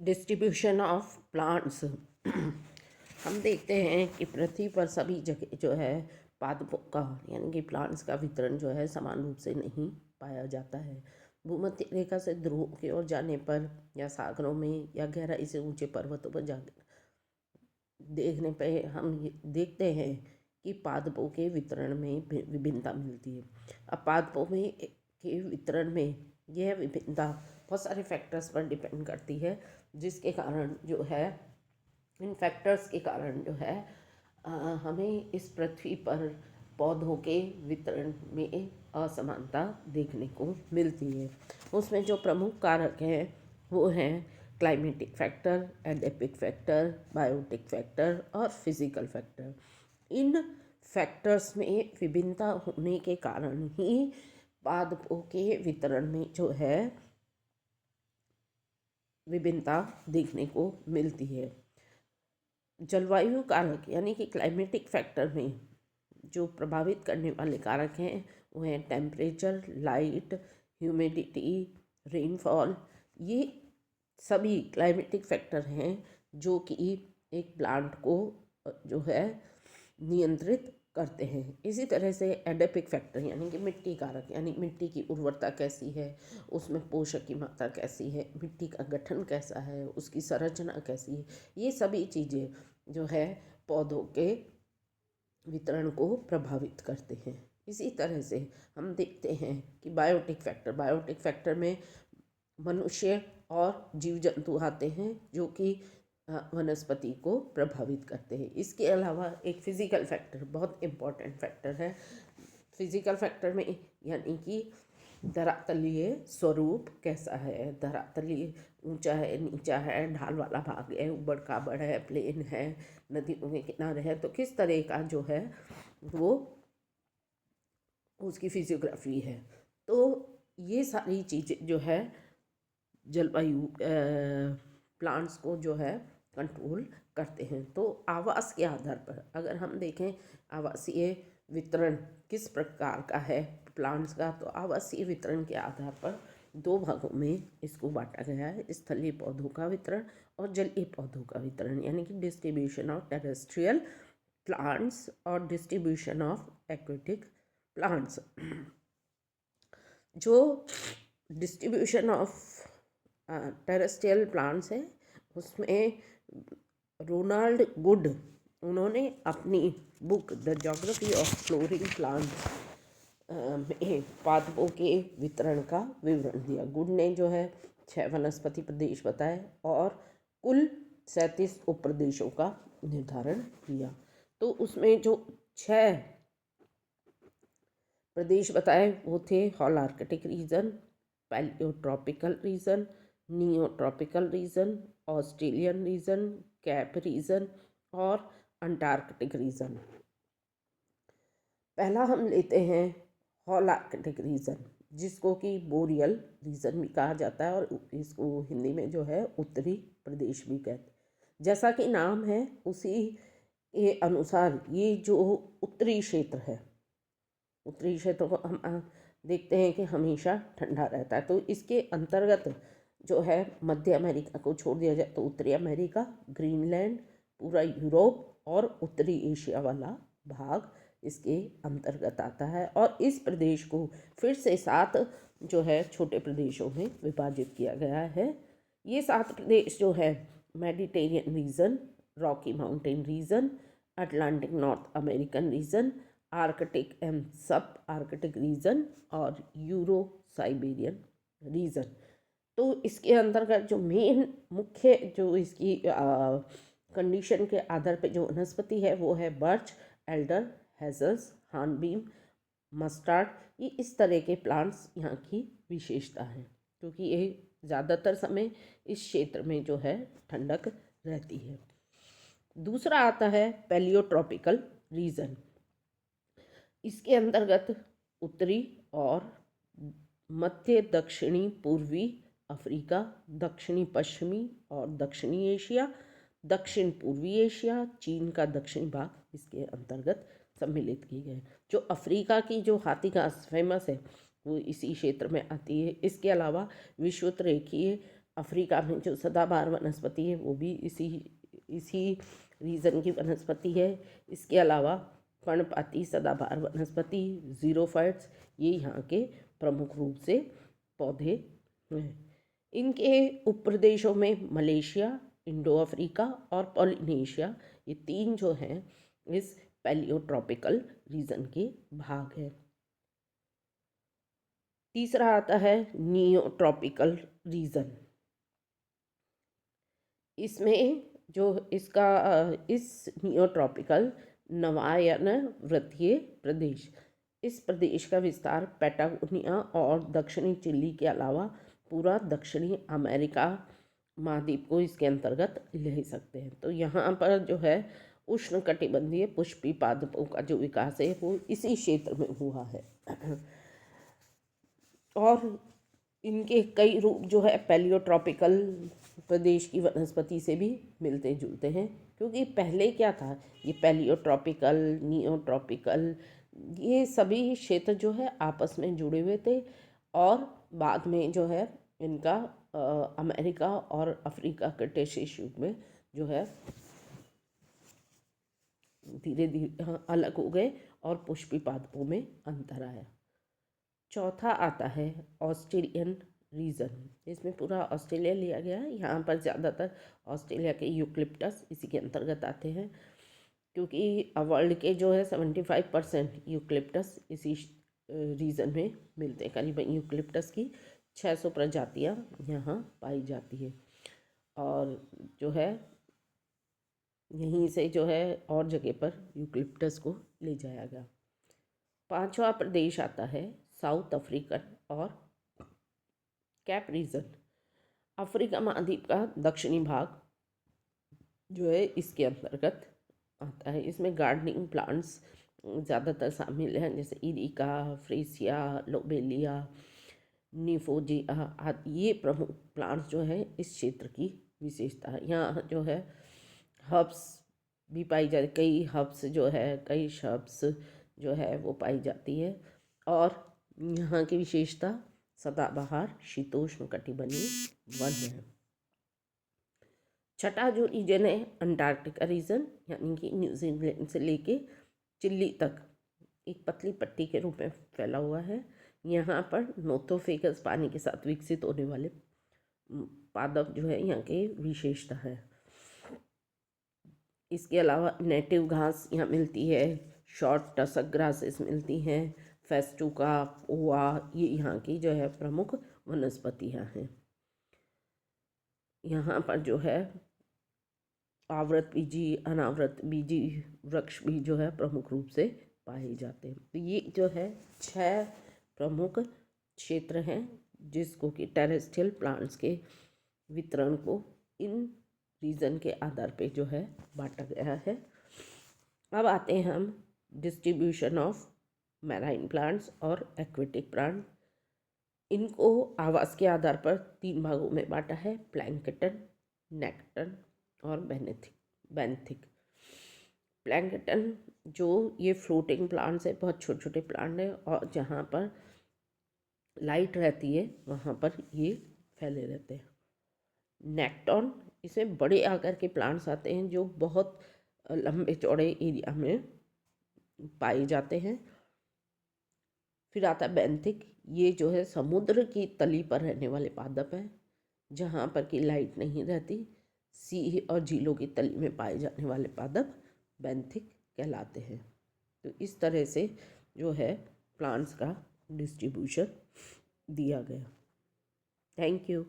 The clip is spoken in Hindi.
Distribution of plants. हम देखते हैं कि पृथ्वी पर सभी जगह जो है पादपों का यानी कि प्लांट्स का वितरण जो है समान रूप से नहीं पाया जाता है। भूमध्य रेखा से ध्रुव की ओर जाने पर या सागरों में या गहराई से ऊंचे पर्वतों पर जा देखने पे हम ये देखते हैं कि पादपों के वितरण में विभिन्नता मिलती है। अब पादपों में के वितरण में यह विभिन्नता बहुत सारे फैक्टर्स पर डिपेंड करती है, जिसके कारण जो है इन फैक्टर्स के कारण जो है हमें इस पृथ्वी पर पौधों के वितरण में असमानता देखने को मिलती है। उसमें जो प्रमुख कारक हैं वो हैं climatic factor, edaphic factor, biotic factor और फिजिकल फैक्टर। इन फैक्टर्स में विभिन्नता होने के कारण ही पादपों के वितरण में जो है विभिन्नता देखने को मिलती है। जलवायु कारक यानी कि क्लाइमेटिक फैक्टर में जो प्रभावित करने वाले कारक हैं वो हैं टेम्परेचर, लाइट, ह्यूमिडिटी, रेनफॉल। ये सभी क्लाइमेटिक फैक्टर हैं जो कि एक प्लांट को जो है नियंत्रित करते हैं। इसी तरह से एडेपिक फैक्टर यानी कि मिट्टी कारक यानी मिट्टी की उर्वरता कैसी है, उसमें पोषक की मात्रा कैसी है, मिट्टी का गठन कैसा है, उसकी संरचना कैसी है, ये सभी चीज़ें जो है पौधों के वितरण को प्रभावित करते हैं। इसी तरह से हम देखते हैं कि बायोटिक फैक्टर में मनुष्य और जीव जंतु आते हैं जो कि वनस्पति को प्रभावित करते हैं। इसके अलावा एक फिजिकल फैक्टर बहुत इम्पॉर्टेंट फैक्टर है। फिजिकल फैक्टर में यानी कि धरातलीय स्वरूप कैसा है, धरातलीय ऊंचा है, नीचा है, ढाल वाला भाग है, उबड़ खाबड़ है, प्लेन है, नदियों के किनारे है, तो किस तरह का जो है वो उसकी फिजियोग्राफी है। तो ये सारी चीज़ें जो है जलवायु प्लांट्स को जो है कंट्रोल करते हैं। तो आवास के आधार पर अगर हम देखें आवासीय वितरण किस प्रकार का है प्लांट्स का, तो आवासीय वितरण के आधार पर दो भागों में इसको बांटा गया है, स्थलीय पौधों का वितरण और जलीय पौधों का वितरण, यानी कि डिस्ट्रीब्यूशन ऑफ टेरेस्ट्रियल प्लांट्स और डिस्ट्रीब्यूशन ऑफ एक्वेटिक प्लांट्स। जो डिस्ट्रीब्यूशन ऑफ टेरेस्ट्रियल प्लांट्स है उसमें रोनाल्ड गुड उन्होंने अपनी book the geography of flooring plants में पादपों के वितरण का विवरण दिया। गुड ने जो है 6 वनस्पति प्रदेश बताए और कुल 37 उपप्रदेशों का निर्धारण किया। तो उसमें जो 6 प्रदेश बताए वो थे Holarctic region, Palaeotropical region, Neotropical region, Australian region, Cape region और अंटार्कटिक रीजन। पहला हम लेते हैं हॉलार्कटिक रीजन, जिसको कि बोरियल रीजन भी कहा जाता है और इसको हिंदी में जो है उत्तरी प्रदेश भी कहते हैं। जैसा कि नाम है उसी के अनुसार ये जो उत्तरी क्षेत्र है, उत्तरी क्षेत्र को हम देखते हैं कि हमेशा ठंडा रहता है। तो इसके अंतर्गत जो है मध्य अमेरिका को छोड़ दिया जाए तो उत्तरी अमेरिका, ग्रीनलैंड, पूरा यूरोप और उत्तरी एशिया वाला भाग इसके अंतर्गत आता है। और इस प्रदेश को फिर से 7 जो है छोटे प्रदेशों में विभाजित किया गया है। ये 7 प्रदेश जो है Mediterranean reason, Rocky mountain region, Atlantic north American region, Arctic and सब आर्कटिक रीजन और यूरो साइबेरियन रीजन। तो इसके अंतर्गत जो मेन मुख्य जो इसकी कंडीशन के आधार पर जो वनस्पति है वो है बर्च, एल्डर, हेजल्स, हार्नबीम, मस्टार्ड। ये इस तरह के प्लांट्स यहाँ की विशेषता है, क्योंकि ये ज़्यादातर समय इस क्षेत्र में जो है ठंडक रहती है। दूसरा आता है पैलियोट्रॉपिकल रीजन। इसके अंतर्गत उत्तरी और मध्य दक्षिणी पूर्वी अफ्रीका, दक्षिणी पश्चिमी और दक्षिणी एशिया, दक्षिण पूर्वी एशिया, चीन का दक्षिणी भाग इसके अंतर्गत सम्मिलित किए गए। जो अफ्रीका की जो हाथी घास फेमस है वो इसी क्षेत्र में आती है। इसके अलावा विषुवत रेखीय अफ्रीका में जो सदाबहार वनस्पति है वो भी इसी रीजन की वनस्पति है। इसके अलावा पर्णपाती सदाबहार वनस्पति, ज़ीरोफाइट्स, ये यहाँ के प्रमुख रूप से पौधे हैं। इनके उपप्रदेशों में मलेशिया, इंडो अफ्रीका और पॉलिनेशिया, ये 3 जो हैं इस पैलियोट्रॉपिकल रीजन के भाग हैं। तीसरा आता है नियोट्रॉपिकल रीजन। इसमें जो इस नियोट्रॉपिकल नवायन वृत्तीय प्रदेश, इस प्रदेश का विस्तार पैटागोनिया और दक्षिणी चिली के अलावा पूरा दक्षिणी अमेरिका महाद्वीप को इसके अंतर्गत ले सकते हैं। तो यहाँ पर जो है उष्णकटिबंधीय पुष्पी पादपों का जो विकास है वो इसी क्षेत्र में हुआ है। और इनके कई रूप जो है पैलियोट्रॉपिकल प्रदेश की वनस्पति से भी मिलते जुलते हैं, क्योंकि पहले क्या था, ये पैलियोट्रॉपिकल, नियोट्रॉपिकल, ये सभी क्षेत्र जो है आपस में जुड़े हुए थे और बाद में जो है इनका अमेरिका और अफ्रीका क्रेटेशियस युग में जो है धीरे धीरे अलग हो गए और पुष्पी पादपों में अंतर आया। चौथा आता है ऑस्ट्रेलियन रीजन। इसमें पूरा ऑस्ट्रेलिया लिया गया है। यहाँ पर ज़्यादातर ऑस्ट्रेलिया के यूकलिप्टस इसी के अंतर्गत आते हैं, क्योंकि वर्ल्ड के जो है 75% यूकलिप्टस इसी रीजन में मिलते हैं। करीबन यूकलिप्टस की 600 प्रजातियाँ यहाँ पाई जाती है और जो है यहीं से जो है और जगह पर यूकलिप्टस को ले जाया गया। पांचवा प्रदेश आता है साउथ अफ्रीकन और कैप रीजन। अफ्रीका महाद्वीप का दक्षिणी भाग जो है इसके अंतर्गत आता है। इसमें गार्डनिंग प्लांट्स ज़्यादातर शामिल हैं, जैसे इरिका, फ्रेसिया, लोबेलिया, निफोजिया आदि। ये प्रमुख प्लांट्स जो है इस क्षेत्र की विशेषता है। यहाँ जो है हर्ब्स भी पाई जाती, कई हर्ब्स जो है, कई शर्ब्स जो है वो पाई जाती है। और यहाँ की विशेषता सदाबहार शीतोष्ण कटिबंधीय वन है। छठा जो रीजन है अंटार्कटिका रीजन, यानी कि न्यूजीलैंड से लेके चिली तक एक पतली पट्टी के रूप में फैला हुआ है। यहाँ पर नोथोफेगस पानी के साथ विकसित होने वाले पादप जो है यहाँ की विशेषता है। इसके अलावा नेटिव घास यहाँ मिलती है, शॉर्ट टसक ग्रासेस मिलती हैं, फेस्टुका, पोआ, ये यहाँ की जो है प्रमुख वनस्पतियाँ हैं। यहाँ पर जो है आवृत बीजी, अनावृत बीजी वृक्ष भी जो है प्रमुख रूप से पाए जाते हैं। तो ये जो है 6 प्रमुख क्षेत्र हैं जिसको कि टेरेस्ट्रियल प्लांट्स के वितरण को इन रीजन के आधार पे जो है बांटा गया है। अब आते हैं हम डिस्ट्रीब्यूशन ऑफ मैराइन प्लांट्स और एक्वेटिक प्लांट। इनको आवास के आधार पर 3 भागों में बांटा है, प्लैंकटन, नेक्टन और बेंथिक। प्लैंकटन जो ये फ्लोटिंग प्लांट्स है, बहुत छोटे छोटे प्लांट है और जहाँ पर लाइट रहती है वहाँ पर ये फैले रहते हैं। नेक्टन, इसमें बड़े आकार के प्लांट्स आते हैं जो बहुत लंबे चौड़े एरिया में पाए जाते हैं। फिर आता है बेंथिक, ये जो है समुद्र की तली पर रहने वाले पादप हैं, जहाँ पर कि लाइट नहीं रहती। सी और झीलों की तली में पाए जाने वाले पादप बेंथिक कहलाते हैं। तो इस तरह से जो है प्लांट्स का डिस्ट्रीब्यूशन दिया गया। Thank you.